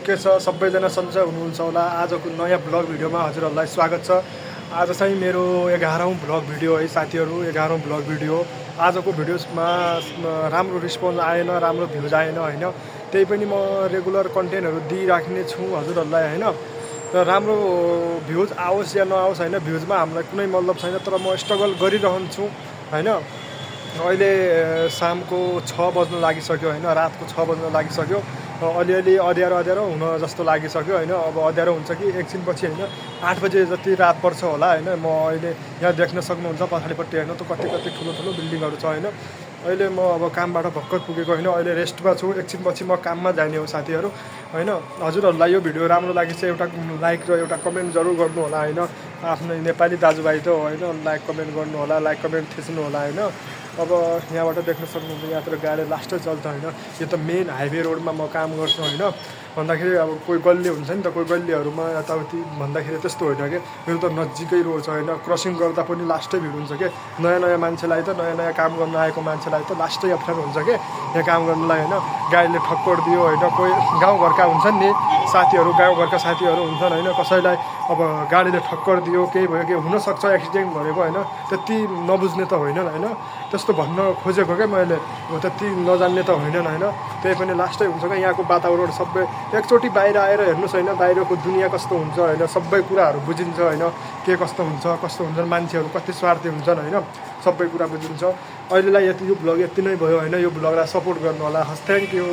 के छ सबैजना सन्चै हुनुहुन्छ होला। आजको नयाँ ब्लग भिडियोमा हजुरहरूलाई स्वागत छ। आज चाहिँ मेरो 11औं ब्लग भिडियो है साथीहरू, 11औं ब्लग भिडियो। आजको भिडियोमा राम्रो रिस्पोन्स आएन, राम्रो भ्युज आएन होइन। त्यही पनि म रेगुलर कन्टेन्टहरू दिइराख्ने छु हजुरहरूलाई होइन। र राम्रो भ्युज आओस् या नआओस् होइन, भ्युजमा हामीलाई कुनै मतलब छैन, तर म स्ट्रगल गरिरहन्छु होइन। अहिले शामको 6 बज्न लागिसक्यो होइन, रातको 6 बज्न लागिसक्यो। अलिअलि अँध्यारो हुन जस्तो लागिसक्यो होइन। अब अँध्यारो हुन्छ कि एकछिनपछि होइन, 8 बजे जति रात पर्छ होला होइन। म अहिले यहाँ देख्न सक्नुहुन्छ पछाडिपट्टि होइन, त कति ठुलो बिल्डिङहरू छ होइन। अहिले म अब कामबाट भर्खर पुगेको होइन, अहिले रेस्टमा छु। एकछिनपछि म काममा जाने हो साथीहरू होइन। हजुरहरूलाई यो भिडियो राम्रो लागि चाहिँ एउटा लाइक र एउटा कमेन्ट जरुर गर्नु होला होइन। आफ्नो नेपाली दाजुभाइ त होइन, लाइक कमेन्ट गर्नु होला, लाइक कमेन्ट थिच्नु होला होइन। अब यहाँबाट देख्न सक्नुहुन्छ यहाँतिर गाडी लास्टै चल्छ होइन। यो त मेन हाइवे रोडमा म काम गर्छु होइन। भन्दाखेरि अब कोही गल्ली हुन्छ नि त, कोही गल्लीहरूमा यताउति भन्दाखेरि त्यस्तो होइन कि, मेरो त नजिकै रोड छ होइन। क्रसिङ गर्दा पनि लास्टै भिड हुन्छ कि। नयाँ मान्छेलाई त, नयाँ काम गर्न आएको मान्छेलाई त लास्टै अप्ठ्यारो हुन्छ कि यहाँ काम गर्नलाई होइन। गाडीले ठक्कर दियो होइन, कोही गाउँघरका हुन्छन् नि साथीहरू, गाउँघरका साथीहरू हुन्छन् होइन। कसैलाई अब गाडीले ठक्कर दियो, केही भयो, केही हुनसक्छ एक्सिडेन्ट भनेको होइन। त्यति नबुझ्ने त होइनन् होइन, त्यस्तो भन्न खोजेको क्या मैले। त्यति नजान्ने त होइनन् होइन। त्यही पनि लास्टै हुन्छ क्या। यहाँको वातावरण सबै एकचोटि बाहिर आएर हेर्नुहोस् होइन, बाहिरको दुनियाँ कस्तो हुन्छ होइन। सबै कुराहरू बुझिन्छ होइन, के कस्तो हुन्छन् मान्छेहरू, कति स्वार्थी हुन्छन् होइन, सबै कुरा बुझिन्छ। अहिलेलाई यो ब्लग यति नै भयो होइन। यो ब्लगलाई सपोर्ट गर्नु होला। हस्, थ्याङ्क यू।